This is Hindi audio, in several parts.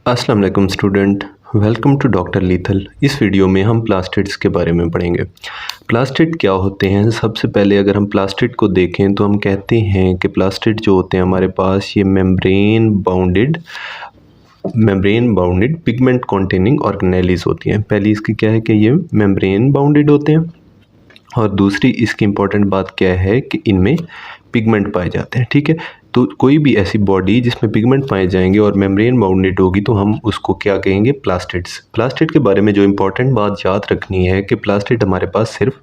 अस्सलाम वालेकुम student, welcome to Doctor Lethal. इस वीडियो में हम प्लास्टिड्स के बारे में पढ़ेंगे। प्लास्टिड क्या होते हैं? सबसे पहले अगर हम प्लास्टिड को देखें तो हम कहते हैं कि प्लास्टिड जो होते हैं हमारे पास ये membrane bounded pigment containing organelles होती हैं। पहली इसकी क्या है कि ये मेम्ब्रेन बाउंडेड होते हैं, और दूसरी इसकी इम्पॉर्टेंट बात क्या है कि इनमें पिगमेंट पाए जाते हैं। ठीक है, तो कोई भी ऐसी बॉडी जिसमें पिगमेंट पाए जाएंगे और मेम्ब्रेन बाउंडेड होगी तो हम उसको क्या कहेंगे? प्लास्टिड्स। प्लास्टिड के बारे में जो इम्पोर्टेंट बात याद रखनी है कि प्लास्टिड हमारे पास सिर्फ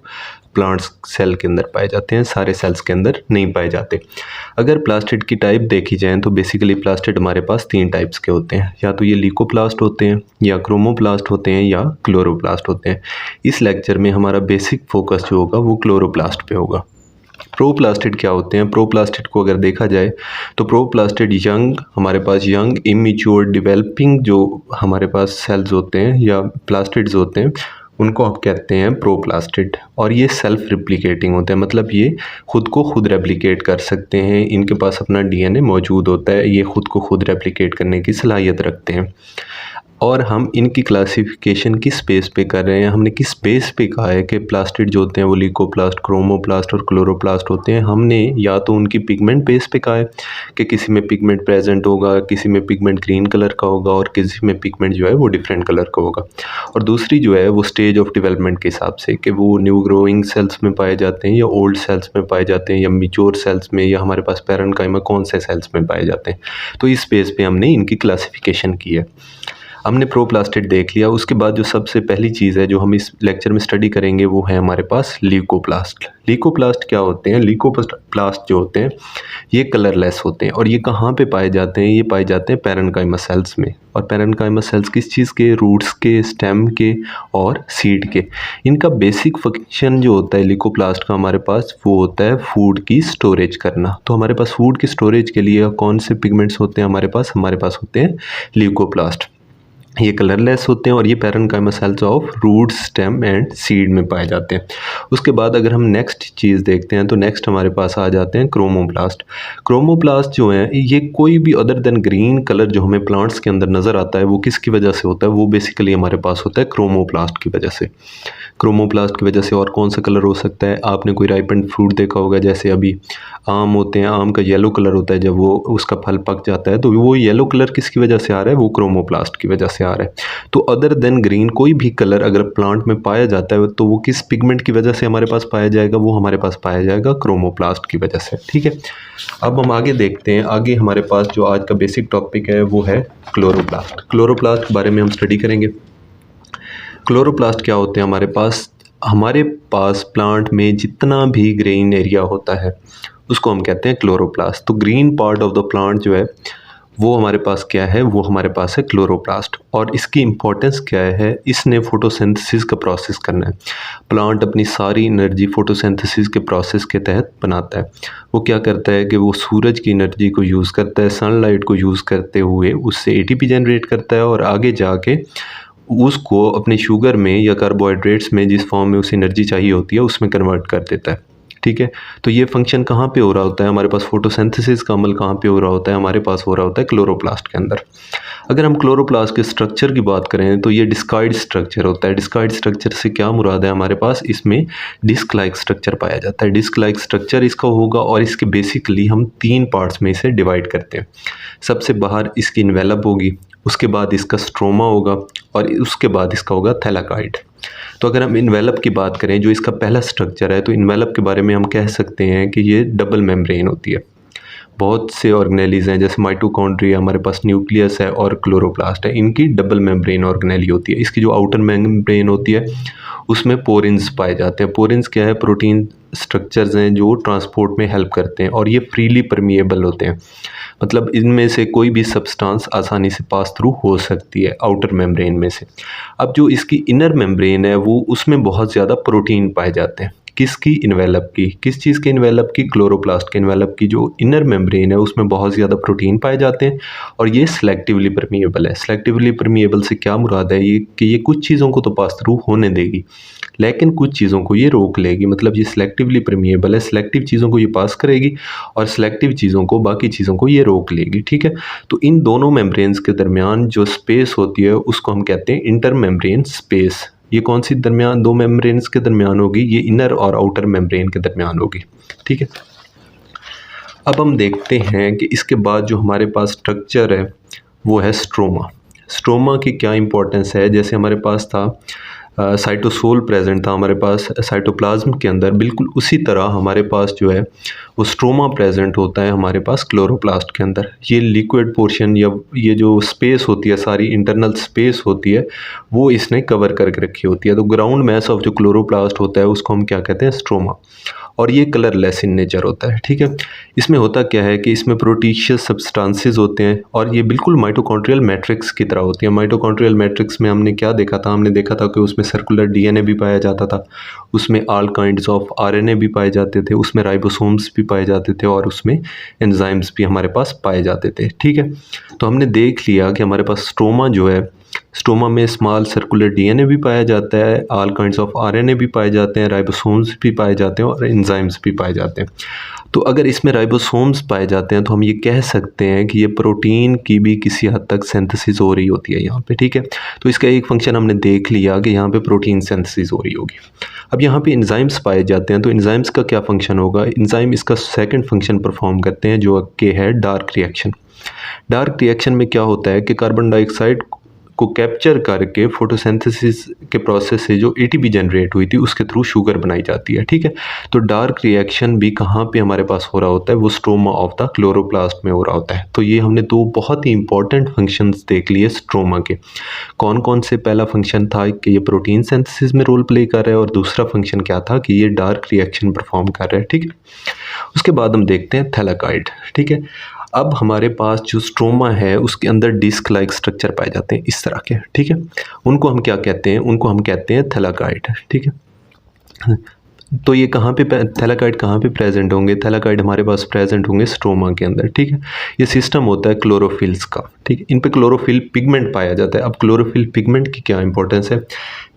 प्लांट्स सेल के अंदर पाए जाते हैं, सारे सेल्स के अंदर नहीं पाए जाते। अगर प्लास्टिड की टाइप देखी जाए तो बेसिकली प्लास्टिड हमारे पास 3 टाइप्स के होते हैं, या तो ये लीकोप्लास्ट होते हैं, या क्रोमोप्लास्ट होते हैं, या क्लोरोप्लास्ट होते हैं। इस लेक्चर में हमारा बेसिक फोकस जो होगा वो क्लोरोप्लास्ट पे होगा। प्रोप्लास्टिड क्या होते हैं? प्रोप्लास्टिड को अगर देखा जाए तो प्रोप्लास्टिड हमारे पास यंग इमेच्योर डेवलपिंग जो हमारे पास सेल्स होते हैं या प्लास्टिड्स होते हैं उनको हम कहते हैं प्रोप्लास्टिड। और ये सेल्फ रिप्लिकेटिंग होते हैं, मतलब ये खुद को खुद रेप्लिकेट कर सकते हैं। इनके पास अपना डीएनए मौजूद होता है, ये खुद को खुद रेप्लिकेट करने की सलाहियत रखते हैं। और हम इनकी क्लासिफिकेशन किस बेस पे कर रहे हैं? हमने किस बेस पे कहा है कि प्लास्टिड जो होते हैं वो लीकोप्लास्ट, क्रोमोप्लास्ट और क्लोरोप्लास्ट होते हैं? हमने या तो उनकी पिगमेंट बेस पे कहा है कि किसी में पिगमेंट प्रेजेंट होगा, किसी में पिगमेंट ग्रीन कलर का होगा और किसी में पिगमेंट जो है वो डिफरेंट कलर का होगा। और दूसरी जो है वो स्टेज ऑफ डेवलपमेंट के हिसाब से कि वो न्यू ग्रोइंग सेल्स में पाए जाते हैं या ओल्ड सेल्स में पाए जाते हैं या मिच्योर सेल्स में, या हमारे पास पैरेन्काइमा कौन से सेल्स में पाए जाते हैं। तो इस बेस पे हमने इनकी क्लासिफिकेशन की है। हमने प्रोप्लास्टिड देख लिया। उसके बाद जो सबसे पहली चीज़ है जो हम इस लेक्चर में स्टडी करेंगे वो है हमारे पास लीकोप्लास्ट। लीकोप्लास्ट क्या होते हैं? लीकोप्लास्ट जो होते हैं ये कलरलेस होते हैं। और ये कहाँ पे पाए जाते हैं? ये पाए जाते हैं पैरेन्काइमा सेल्स में। और पैरेन्काइमा सेल्स किस चीज़ के? रूट्स के, स्टेम के और सीड के। इनका बेसिक फंक्शन जो होता है लीकोप्लास्ट का हमारे पास वो होता है फूड की स्टोरेज करना। तो हमारे पास फूड की स्टोरेज के लिए कौन से पिगमेंट्स होते हैं हमारे पास? हमारे पास होते हैं लीकोप्लास्ट। ये कलरलेस होते हैं और ये parenchyma cells of root, stem and seed में पाए जाते हैं। उसके बाद अगर हम नेक्स्ट चीज़ देखते हैं तो नेक्स्ट हमारे पास आ जाते हैं क्रोमोप्लास्ट। क्रोमोप्लास्ट जो हैं ये कोई भी अदर देन ग्रीन कलर जो हमें प्लांट्स के अंदर नज़र आता है वो किसकी वजह से होता है? वो बेसिकली हमारे पास होता है क्रोमोप्लास्ट की वजह से। क्रोमोप्लास्ट की वजह से और कौन सा कलर हो सकता है? आपने कोई राइपेंड फ्रूट देखा होगा, जैसे अभी आम होते हैं, आम का येलो कलर होता है जब वो उसका फल पक जाता है, तो वो येलो कलर किसकी वजह से आ रहा है? वो क्रोमोप्लास्ट की वजह से आ रहा है। तो अदर देन ग्रीन कोई भी कलर अगर प्लांट में पाया जाता है तो वो किस पिगमेंट की वजह से हमारे पास पाया जाएगा? वो हमारे पास पाया जाएगा क्रोमोप्लास्ट की वजह से। ठीक है, अब हम आगे देखते हैं। आगे हमारे पास जो आज का बेसिक टॉपिक है वो है क्लोरोप्लास्ट। क्लोरोप्लास्ट के बारे में हम स्टडी करेंगे। क्लोरोप्लास्ट क्या होते हैं हमारे पास प्लांट में जितना भी ग्रीन एरिया होता है उसको हम कहते हैं क्लोरोप्लास्ट। तो green part of the plant जो है वो हमारे पास क्या है? वो हमारे पास है क्लोरोप्लास्ट। और इसकी इम्पोर्टेंस क्या है? इसने फोटोसिंथेसिस का प्रोसेस करना है। प्लांट अपनी सारी एनर्जी फोटोसिंथेसिस के प्रोसेस के तहत बनाता है। वो क्या करता है कि वो सूरज की एनर्जी को यूज़ करता है, सनलाइट को यूज़ करते हुए उससे एटीपी जनरेट करता है और आगे जाके उसको अपने शुगर में या कार्बोहाइड्रेट्स में जिस फॉर्म में उसे एनर्जी चाहिए होती है उसमें कन्वर्ट कर देता है। ठीक है, तो ये फंक्शन कहाँ पे हो रहा होता है? हमारे पास फोटोसिंथेसिस का अमल कहाँ पे हो रहा होता है? हमारे पास हो रहा होता है क्लोरोप्लास्ट के अंदर। अगर हम क्लोरोप्लास्ट के स्ट्रक्चर की बात करें तो ये डिस्कॉइड स्ट्रक्चर होता है। डिस्कॉइड स्ट्रक्चर से क्या मुराद है? हमारे पास इसमें डिस्क लाइक स्ट्रक्चर पाया जाता है। डिस्क लाइक स्ट्रक्चर इसका होगा और इसके बेसिकली हम 3 पार्ट्स में इसे डिवाइड करते हैं। सबसे बाहर इसकी इन्वेलप होगी, उसके बाद इसका स्ट्रोमा होगा और उसके बाद इसका होगा थैलाकॉइड। तो अगर हम इन्वेलप की बात करें जो इसका पहला स्ट्रक्चर है तो इन्वेलप के बारे में हम कह सकते हैं कि ये डबल मेम्ब्रेन होती है। बहुत से ऑर्गेनेलीज हैं जैसे माइटोकॉन्ड्रिया, हमारे पास न्यूक्लियस है और क्लोरोप्लास्ट है, इनकी डबल मेम्ब्रेन ऑर्गेनेली होती है। इसकी जो आउटर मेम्ब्रेन होती है उसमें पोरिन्स पाए जाते हैं। पोरिन्स क्या है? प्रोटीन स्ट्रक्चर्स हैं जो ट्रांसपोर्ट में हेल्प करते हैं और ये फ्रीली परमिएबल होते हैं, मतलब इनमें से कोई भी सब्सटेंस आसानी से पास थ्रू हो सकती है आउटर मेम्ब्रेन में से। अब जो इसकी इनर मेम्ब्रेन है वो उसमें बहुत ज़्यादा प्रोटीन पाए जाते हैं। किसकी, इन्वेलप की। किस चीज़ के इन्वेलप की, क्लोरोप्लास्ट के इन्वेलप की। जो इनर मेम्ब्रेन है उसमें बहुत ज़्यादा प्रोटीन पाए जाते हैं और ये सिलेक्टिवली परमिएबल है। सिलेक्टिवली परमिएबल से क्या मुराद है ये कि ये कुछ चीज़ों को तो पास थ्रू होने देगी लेकिन कुछ चीज़ों को ये रोक लेगी। मतलब ये सिलेक्टिवली परमिएबल है, सिलेक्टिव चीज़ों को ये पास करेगी और सिलेक्टिव चीज़ों को, बाकी चीज़ों को ये रोक लेगी। ठीक है, तो इन दोनों मेम्ब्रेन्स के दरमियान जो स्पेस होती है उसको हम कहते हैं इंटर मेम्ब्रेन स्पेस। ये कौन सी दरमियान, दो मेम्ब्रेन्स के दरमियान होगी, ये इनर और आउटर मेम्ब्रेन के दरमियान होगी। ठीक है, अब हम देखते हैं कि इसके बाद जो हमारे पास स्ट्रक्चर है वो है स्ट्रोमा। स्ट्रोमा की क्या इंपॉर्टेंस है, जैसे हमारे पास था साइटोसोल प्रेजेंट था हमारे पास साइटोप्लाज्म के अंदर, बिल्कुल उसी तरह हमारे पास जो है वो स्ट्रोमा प्रेजेंट होता है हमारे पास क्लोरोप्लास्ट के अंदर। ये लिक्विड पोर्शन या ये जो स्पेस होती है, सारी इंटरनल स्पेस होती है, वो इसने कवर करके रखी होती है। तो ग्राउंड मैस ऑफ जो क्लोरोप्लास्ट होता है उसको हम क्या कहते हैं, स्ट्रोमा। और ये कलरलेस इन नेचर होता है। ठीक है, इसमें होता क्या है कि इसमें प्रोटीशियस सब्सटेंसेस होते हैं और ये बिल्कुल माइटोकॉन्ड्रियल मैट्रिक्स की तरह होती है। माइटोकॉन्ड्रियल मैट्रिक्स में हमने क्या देखा था, हमने देखा था कि उसमें सर्कुलर डीएनए भी पाया जाता था, उसमें ऑल काइंड्स ऑफ आरएनए भी पाए जाते थे, उसमें राइबोसोम्स भी पाए जाते थे और उसमें एंजाइम्स भी हमारे पास पाए जाते थे। ठीक है, तो हमने देख लिया कि हमारे पास स्ट्रोमा जो है, स्टोमा में स्मॉल सर्कुलर डीएनए भी पाया जाता है, ऑल काइंड्स ऑफ आरएनए भी पाए जाते हैं, राइबोसोम्स भी पाए जाते हैं और एंजाइम्स भी पाए जाते हैं। तो अगर इसमें राइबोसोम्स पाए जाते हैं तो हम ये कह सकते हैं कि ये प्रोटीन की भी किसी हद तक सिंथेसिस हो रही होती है यहाँ पे। ठीक है, तो इसका एक फंक्शन हमने देख लिया कि यहाँ पे प्रोटीन सिंथेसिस हो रही होगी। अब यहाँ पे एंजाइम्स पाए जाते हैं, तो एंजाइम्स का क्या फंक्शन होगा, एंजाइम इसका सेकंड फंक्शन परफॉर्म करते हैं जो कि है डार्क रिएक्शन। डार्क रिएक्शन में क्या होता है कि कार्बन डाइऑक्साइड को कैप्चर करके फोटोसिंथेसिस के प्रोसेस से जो एटीपी जनरेट हुई थी उसके थ्रू शुगर बनाई जाती है। ठीक है, तो डार्क रिएक्शन भी कहाँ पे हमारे पास हो रहा होता है, वो स्ट्रोमा ऑफ द क्लोरोप्लास्ट में हो रहा होता है। तो ये हमने दो बहुत ही इंपॉर्टेंट फंक्शंस देख लिए स्ट्रोमा के। कौन कौन से, पहला फंक्शन था कि ये प्रोटीन सिंथेसिस में रोल प्ले कर रहा है और दूसरा फंक्शन क्या था कि ये डार्क रिएक्शन परफॉर्म कर रहा है। ठीक है, उसके बाद हम देखते हैं थैलाकॉइड। ठीक है, अब हमारे पास जो स्ट्रोमा है उसके अंदर डिस्क लाइक स्ट्रक्चर पाए जाते हैं इस तरह के। ठीक है, उनको हम क्या कहते हैं, उनको हम कहते हैं थैलाकॉइड। ठीक है, तो ये कहाँ पे थैलाकॉइड कहाँ पे प्रेजेंट होंगे, थैलाकॉइड हमारे पास प्रेजेंट होंगे स्ट्रोमा के अंदर। ठीक है, ये सिस्टम होता है क्लोरोफिल्स का। ठीक है, इन पे क्लोरोफिल पिगमेंट पाया जाता है। अब क्लोरोफिल पिगमेंट की क्या इंपॉर्टेंस है,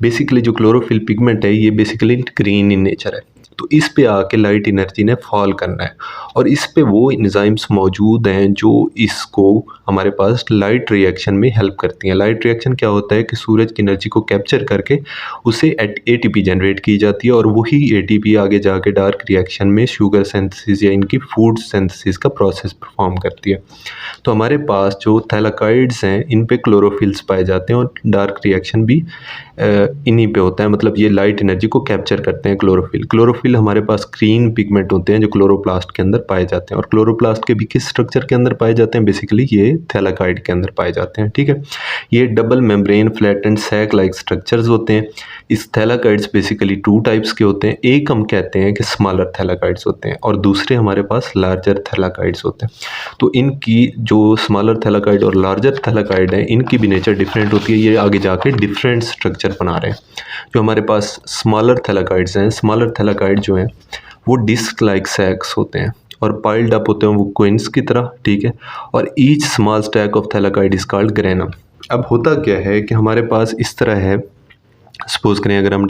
बेसिकली जो क्लोरोफिल पिगमेंट है ये बेसिकली ग्रीन इन नेचर है। तो इस पे आके लाइट एनर्जी ने फॉल करना है और इस पे वो एंजाइम्स मौजूद हैं जो इसको हमारे पास लाइट रिएक्शन में हेल्प करती हैं। लाइट रिएक्शन क्या होता है कि सूरज की एनर्जी को कैप्चर करके उसे एटीपी जनरेट की जाती है और वही एटीपी आगे जाके डार्क रिएक्शन में शुगर सिंथेसिस या इनकी फूड सिंथेसिस का प्रोसेस परफॉर्म करती है। तो हमारे पास जो थैलाकॉइड्स हैं इन पे क्लोरोफिल्स पाए जाते हैं और डार्क रिएक्शन भी इन्हीं पे होता है। मतलब ये लाइट एनर्जी को कैप्चर करते हैं क्लोरोफिल। क्लोरोफिल हमारे पास ग्रीन पिगमेंट होते हैं जो क्लोरोप्लास्ट के अंदर पाए जाते हैं और क्लोरोप्लास्ट के भी किस स्ट्रक्चर के अंदर पाए जाते हैं, बेसिकली ये थैलाकॉइड के अंदर पाए जाते हैं। ठीक है, ये double membrane flat and sac like structures होते हैं। इस थैलाकॉइड्स बेसिकली टू टाइप्स के होते हैं, एक हम कहते हैं कि स्मॉलर थैलाकॉइड्स होते हैं और दूसरे हमारे पास लार्जर थैलाकॉइड्स होते हैं। तो इनकी जो स्मॉलर थैलाकॉइड और लार्जर थैलाकॉइड है इनकी भी नेचर डिफरेंट होती है। ये आगे जाके डिफरेंट स्ट्रक्चर बना रहे हैं। जो हमारे पास स्मॉलर थैलाकॉइड्स हैं, स्मॉलर थैलाकॉइड जो हैं वो डिस्क लाइक सैक्स होते हैं और पाइल्ड अप होते हैं वो क्विंस की तरह। ठीक है, और each small stack of thylakoid is called granum. अब होता क्या है कि हमारे पास इस तरह है, सपोज करें अगर हम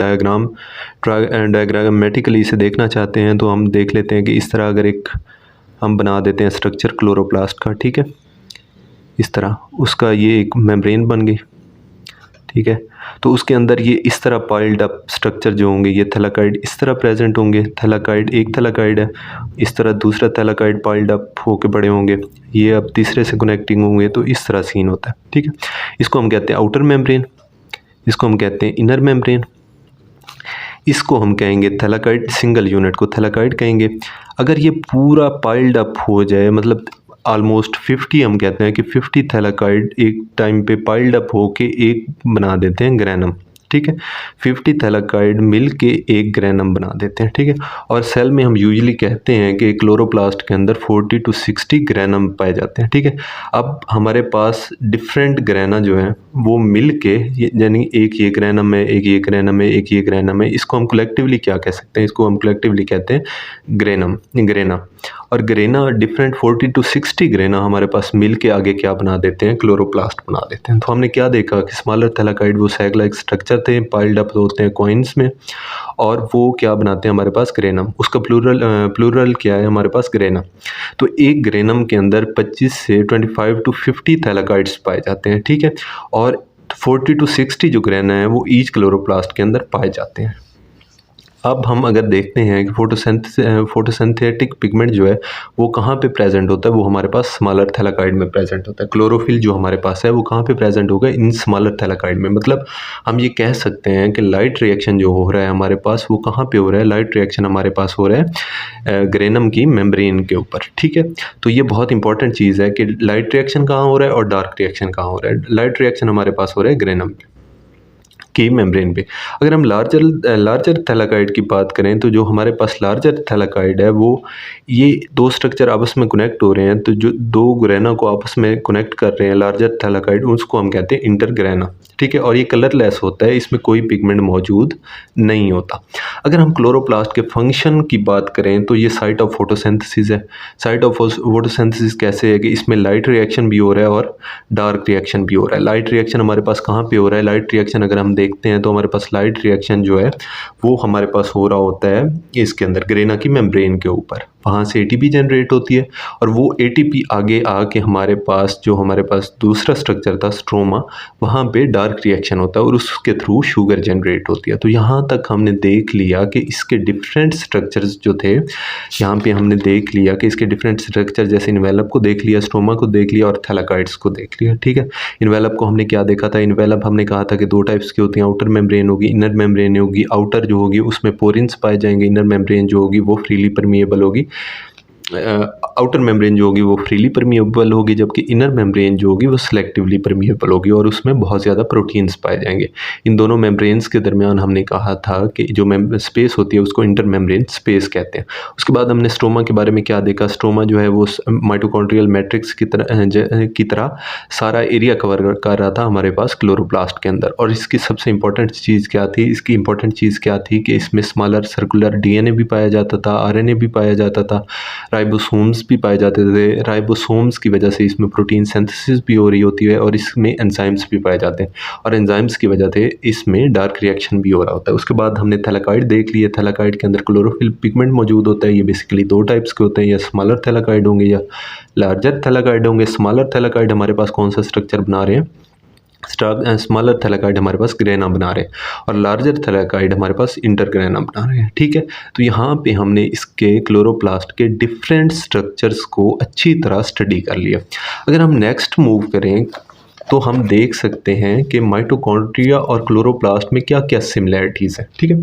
डायग्रामेटिकली इसे देखना चाहते हैं तो हम देख लेते हैं कि इस तरह अगर एक हम बना देते हैं स्ट्रक्चर क्लोरोप्लास्ट का। ठीक है, इस तरह उसका ये एक मेम्ब्रेन बन गई। ठीक है, तो उसके अंदर ये इस तरह पाइल्ड अप स्ट्रक्चर जो होंगे, ये थैलाकॉइड इस तरह प्रेजेंट होंगे। थैलाकॉइड एक थैलाकॉइड है, इस तरह दूसरा थैलाकॉइड पाइल्ड अप होके बड़े होंगे, ये अब तीसरे से कनेक्टिंग होंगे। तो इस तरह सीन होता है। ठीक है, इसको हम कहते हैं आउटर मेम्ब्रेन, इसको हम कहते हैं इनर मेम्ब्रेन, इसको हम कहेंगे थैलाकॉइड, सिंगल यूनिट को थैलाकॉइड कहेंगे। अगर ये पूरा पाइल्ड अप हो जाए, मतलब ऑलमोस्ट 50, हम कहते हैं कि 50 थैलाकॉइड एक टाइम पे पाइल्ड अप होके एक बना देते हैं ग्रेनम। ठीक है। 50 थैलाकाइड मिल के एक ग्रेनम बना देते हैं, ठीक है। और सेल में हम यूजुअली कहते हैं कि क्लोरोप्लास्ट के अंदर 40 to 60 ग्रेनम पाए जाते हैं, ठीक है। अब हमारे पास डिफरेंट ग्रेना जो है वो मिल के, यानी एक ये ग्रेनम है, एक ये ग्रेनम है, एक ये ग्रेनम है, इसको हम कलेक्टिवली क्या कह सकते हैं, इसको हम कलेक्टिवली कहते हैं ग्रेना। और ग्रेना डिफरेंट 40 to 60 ग्रेना हमारे पास मिल के आगे क्या बना देते हैं, क्लोरोप्लास्ट बना देते हैं। तो हमने क्या देखा कि स्मॉलर थैलाकाइड वो सैग लाइक स्ट्रक्चर थे, पाइल्ड अप होते हैं कॉइन्स में, और वो क्या बनाते हैं हमारे पास, ग्रेनम। उसका प्लूरल क्या है हमारे पास, ग्रेना। तो एक ग्रेनम के अंदर 25 से 25 to 50 थैलाकाइड्स पाए जाते हैं, ठीक है। और 40 to 60 जो ग्रेना है वो ईच क्लोरोप्लास्ट के अंदर पाए जाते हैं। अब हम अगर देखते हैं कि फोटोसिंथेटिक पिगमेंट जो है वो कहाँ पे प्रेजेंट होता है, वो हमारे पास स्मॉलर थैलाकाइड में प्रेजेंट होता है। क्लोरोफिल जो हमारे पास है वो कहाँ पे प्रेजेंट होगा, इन स्मॉलर थैलाकाइड में। मतलब हम ये कह सकते हैं कि लाइट रिएक्शन जो हो रहा है हमारे पास वो कहाँ पे हो रहा है, लाइट रिएक्शन हमारे पास हो रहा है ग्रेनम की मेम्ब्रेन के ऊपर, ठीक है। तो ये बहुत इंपॉर्टेंट चीज़ है कि लाइट रिएक्शन कहाँ हो रहा है और डार्क रिएक्शन कहाँ हो रहा है। लाइट रिएक्शन हमारे पास हो रहा है ग्रेनम की मेम्ब्रेन पे। अगर हम लार्जर थैलाकाइड की बात करें तो जो हमारे पास लार्जर थैलाकाइड है वो, ये दो स्ट्रक्चर आपस में कनेक्ट हो रहे हैं, तो जो दो ग्रेना को आपस में कनेक्ट कर रहे हैं लार्जर थैलाकाइड, उसको हम कहते हैं इंटरग्रेना, ठीक है। और ये कलरलेस होता है, इसमें कोई पिगमेंट मौजूद नहीं होता। अगर हम क्लोरोप्लास्ट के फंक्शन की बात करें तो ये साइट ऑफ फोटोसिंथेसिस है। साइट ऑफ फोटोसिंथेसिस कैसे है कि इसमें लाइट रिएक्शन भी हो रहा है और डार्क रिएक्शन भी हो रहा है। लाइट रिएक्शन हमारे पास कहाँ पे हो रहा है, लाइट रिएक्शन अगर हम देखते हैं तो हमारे पास लाइट रिएक्शन जो है वो हमारे पास हो रहा होता है इसके अंदर ग्रेना की मेम्ब्रेन के ऊपर, वहाँ से एटीपी जनरेट होती है, और वो एटीपी आगे आके हमारे पास जो हमारे पास दूसरा स्ट्रक्चर था स्ट्रोमा, वहाँ पे डार्क रिएक्शन होता है और उसके थ्रू शुगर जनरेट होती है। तो यहाँ तक हमने देख लिया कि इसके डिफरेंट स्ट्रक्चर्स जो थे, यहाँ पे हमने देख लिया कि इसके डिफरेंट स्ट्रक्चर, जैसे इन्वेलप को देख लिया, स्ट्रोमा को देख लिया और थैलाकाइड्स को देख लिया, ठीक है। इन्वेलप को हमने क्या देखा था, इन्वेलप हमने कहा था कि दो टाइप्स की होती हैं, आउटर मेम्ब्रेन होगी, इनर मेम्ब्रेन होगी। आउटर जो होगी उसमें पोरिन्स पाए जाएंगे, इनर मेम्ब्रेन जो होगी वो फ्रीली परमिएबल होगी। आउटर मेम्ब्रेन जो होगी वो फ्रीली परमिएबल होगी, जबकि इनर मेम्ब्रेन जो होगी वो सिलेक्टिवली परमिएबल होगी और उसमें बहुत ज़्यादा प्रोटीन्स पाए जाएंगे। इन दोनों मेम्ब्रेन्स के दरमियान हमने कहा था कि जो स्पेस होती है उसको इंटर मेम्ब्रेन स्पेस कहते हैं। उसके बाद हमने स्ट्रोमा के बारे में क्या देखा, स्ट्रोमा जो है वो माइटोकॉन्ड्रियल मैट्रिक्स की तरह सारा एरिया कवर कर रहा था हमारे पास क्लोरोप्लास्ट के अंदर। और इसकी सबसे इंपॉर्टेंट चीज़ क्या थी, इसकी इंपॉर्टेंट चीज़ क्या थी कि इसमें स्मॉलर सर्कुलर डीएनए भी पाया जाता था, आरएनए भी पाया जाता था, राइबोसोम्स भी पाए जाते थे। राइबोसोम्स की वजह से इसमें प्रोटीन सिंथेसिस भी हो रही होती है और इसमें एंजाइम्स भी पाए जाते हैं, और एंजाइम्स की वजह से इसमें डार्क रिएक्शन भी हो रहा होता है। उसके बाद हमने थैलाकाइड देख लिए। थैलाकाइड के अंदर क्लोरोफिल पिगमेंट मौजूद होता है। ये बेसिकली दो टाइप्स के होते हैं, या स्मॉलर थैलाकाइड होंगे या लार्जर थैलाकाइड होंगे। स्मॉलर थैलाकाइड हमारे पास कौन सा स्ट्रक्चर बना रहे हैं, स्मॉलर थैलाकाइड हमारे पास ग्रेना बना रहे हैं, और लार्जर थैलाकाइड हमारे पास इंटरग्रेना बना रहे हैं, ठीक है। तो यहाँ पे हमने इसके क्लोरोप्लास्ट के डिफरेंट स्ट्रक्चर्स को अच्छी तरह स्टडी कर लिया। अगर हम नेक्स्ट मूव करें तो हम देख सकते हैं कि माइटोकॉन्ड्रिया और क्लोरोप्लास्ट में क्या क्या सिमिलैरिटीज़ हैं, ठीक है।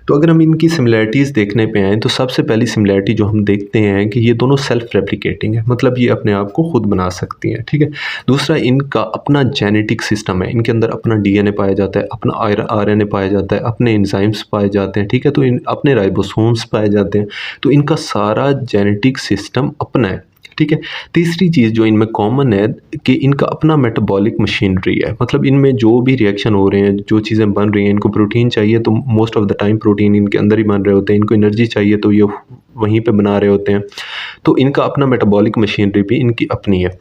तो अगर हम इनकी सिमिलैरिटीज़ देखने पे आएँ तो सबसे पहली सिमिलैरिटी जो हम देखते हैं कि ये दोनों सेल्फ रेप्लिकेटिंग है, मतलब ये अपने आप को खुद बना सकती हैं, ठीक है। दूसरा, इनका अपना जेनेटिक सिस्टम है, इनके अंदर अपना डीएनए पाया जाता है, अपना आरएनए पाया जाता है, अपने एंजाइम्स पाए जाते हैं, ठीक है। तो इन अपने राइबोसोम्स पाए जाते हैं, तो इनका सारा जेनेटिक सिस्टम अपना है, ठीक है। तीसरी चीज़ जो इनमें कॉमन है कि इनका अपना मेटाबॉलिक मशीनरी है, मतलब इनमें जो भी रिएक्शन हो रहे हैं, जो चीज़ें बन रही हैं, इनको प्रोटीन चाहिए तो most of the time protein इनके अंदर ही बन रहे होते हैं, इनको एनर्जी चाहिए तो ये वहीं पे बना रहे होते हैं। तो इनका अपना मेटाबॉलिक मशीनरी भी इनकी अपनी है।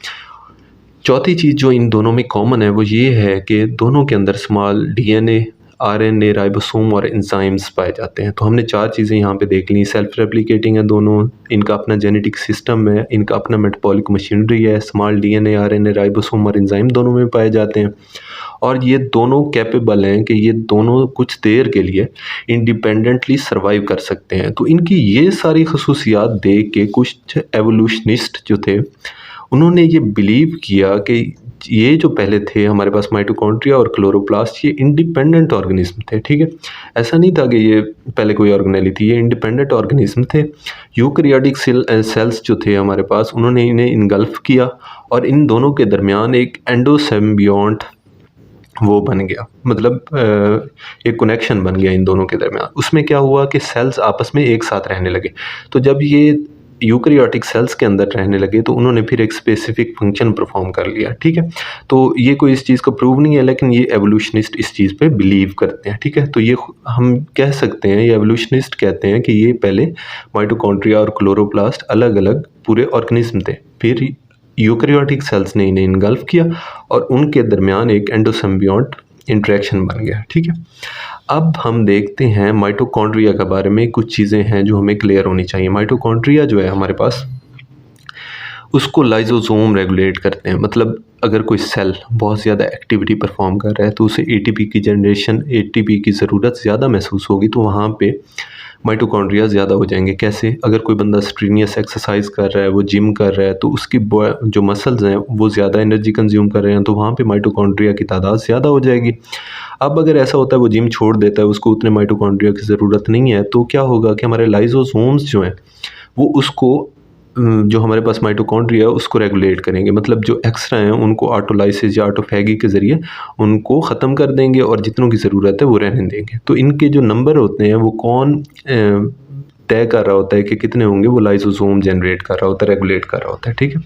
चौथी चीज़ जो इन दोनों में कॉमन है वो ये है कि दोनों के अंदर स्मॉल डीएनए, आरएनए, राइबोसोम और एंजाइम्स पाए जाते हैं। तो हमने चार चीज़ें यहाँ पे देख ली। सेल्फ रेप्लिकेटिंग है दोनों, इनका अपना जेनेटिक सिस्टम है, इनका अपना मेटाबॉलिक मशीनरी है, स्मॉल डीएनए, आरएनए, राइबोसोम और एंजाइम दोनों में पाए जाते हैं, और ये दोनों कैपेबल हैं कि ये दोनों कुछ देर के लिए इंडिपेंडेंटली सर्वाइव कर सकते हैं। तो इनकी ये सारी खसूसियात देख के कुछ एवोल्यूशनिस्ट जो थे उन्होंने ये बिलीव किया कि ये जो पहले थे हमारे पास माइटोकॉन्ड्रिया और क्लोरोप्लास्ट, ये इंडिपेंडेंट ऑर्गेनिज्म थे, ठीक है। ऐसा नहीं था कि ये पहले कोई ऑर्गेनेली थी, ये इंडिपेंडेंट ऑर्गेनिज्म थे। यूकैरियोटिक सेल्स जो थे हमारे पास, उन्होंने इन्हें इनगल्फ किया और इन दोनों के दरमियान एक एंडोसिम्बियोट वो बन गया, मतलब एक कनेक्शन बन गया इन दोनों के दरमियान। उसमें क्या हुआ कि सेल्स आपस में एक साथ रहने लगे। तो जब ये यूकैरियोटिक सेल्स के अंदर रहने लगे तो उन्होंने फिर एक स्पेसिफिक फंक्शन परफॉर्म कर लिया, ठीक है। तो ये कोई इस चीज़ को प्रूव नहीं है, लेकिन ये एवोल्यूशनिस्ट इस चीज़ पे बिलीव करते हैं, ठीक है। तो ये हम कह सकते हैं, ये एवोल्यूशनिस्ट कहते हैं कि ये पहले माइटोकॉन्ड्रिया और क्लोरोप्लास्ट अलग अलग पूरे ऑर्गेनिज्म थे, फिर यूकैरियोटिक सेल्स ने इन्हें इनगल्फ किया और उनके दरमियान एक एंडोसिम्बियोट इंटरेक्शन बन गया, ठीक है। अब हम देखते हैं माइटोकॉन्ड्रिया के बारे में कुछ चीज़ें हैं जो हमें क्लियर होनी चाहिए। माइटोकॉन्ड्रिया जो है हमारे पास, उसको लाइसोसोम रेगुलेट करते हैं। मतलब अगर कोई सेल बहुत ज़्यादा एक्टिविटी परफॉर्म कर रहा है तो उसे एटीपी की जनरेशन, एटीपी की ज़रूरत ज़्यादा महसूस होगी, तो वहाँ पे माइटोकॉन्ड्रिया ज़्यादा हो जाएंगे। कैसे? अगर कोई बंदा स्ट्रीनियस एक्सरसाइज कर रहा है, वो जिम कर रहा है, तो उसकी जो मसल्स हैं वो ज़्यादा एनर्जी कंज्यूम कर रहे हैं, तो वहाँ पे माइटोकॉन्ड्रिया की तादाद ज़्यादा हो जाएगी। अब अगर ऐसा होता है वो जिम छोड़ देता है, उसको उतने माइटोकॉन्ड्रिया की ज़रूरत नहीं है, तो क्या होगा कि हमारे लाइसोसोम्स जो हैं वो उसको जो हमारे पास माइटोकॉन्ड्रिया है उसको रेगुलेट करेंगे। मतलब जो एक्स्ट्रा हैं उनको ऑटोलाइसिस या ऑटोफैगी के ज़रिए उनको ख़त्म कर देंगे और जितनों की ज़रूरत है वो रहने देंगे। तो इनके जो नंबर होते हैं वो कौन तय कर रहा होता है कि कितने होंगे? वो लाइसोसोम जनरेट कर रहा होता है, रेगुलेट कर रहा होता है, ठीक है।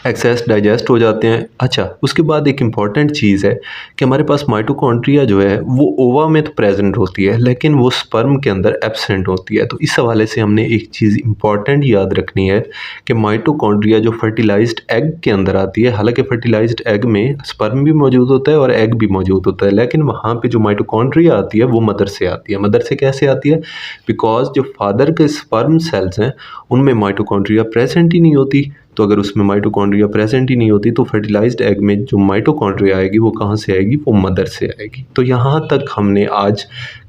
एक्सेस डाइजेस्ट हो जाते हैं। अच्छा, उसके बाद एक इम्पॉर्टेंट चीज़ है कि हमारे पास माइटोकॉन्ड्रिया जो है वो ओवा में तो प्रेजेंट होती है, लेकिन वो स्पर्म के अंदर एब्सेंट होती है। तो इस हवाले से हमने एक चीज़ इम्पॉर्टेंट याद रखनी है कि माइटोकॉन्ड्रिया जो फर्टिलाइज्ड एग के अंदर आती है, हालांकि फर्टिलाइज्ड एग में स्पर्म भी मौजूद होता है और एग भी मौजूद होता है, लेकिन वहाँ पर जो माइटोकॉन्ड्रिया आती है वो मदर से आती है। मदर से कैसे आती है? बिकॉज जो फादर के स्पर्म सेल्स हैं उनमें माइटोकॉन्ड्रिया प्रेजेंट ही नहीं होती। तो अगर उसमें माइटोकॉन्ड्रिया प्रेजेंट ही नहीं होती तो फर्टिलाइज्ड एग में जो माइटोकॉन्ड्रिया आएगी वो कहाँ से आएगी? वो मदर से आएगी। तो यहाँ तक हमने आज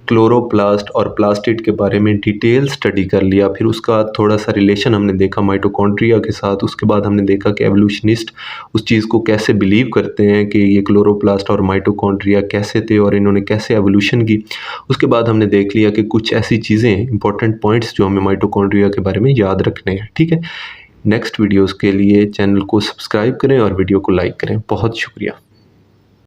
क्लोरोप्लास्ट और प्लास्टिड के बारे में डिटेल स्टडी कर लिया। फिर उसका थोड़ा सा रिलेशन हमने देखा माइटोकॉन्ड्रिया के साथ। उसके बाद हमने देखा कि एवोल्यूशनिस्ट उस चीज़ को कैसे बिलीव करते हैं कि ये क्लोरोप्लास्ट और माइटोकॉन्ड्रिया कैसे थे और इन्होंने कैसे एवोल्यूशन की। उसके बाद हमने देख लिया कि कुछ ऐसी चीज़ें इंपॉर्टेंट पॉइंट्स जो हमें माइटोकॉन्ड्रिया के बारे में याद रखने हैं, ठीक है। नेक्स्ट वीडियोस के लिए चैनल को सब्सक्राइब करें और वीडियो को लाइक करें। बहुत शुक्रिया।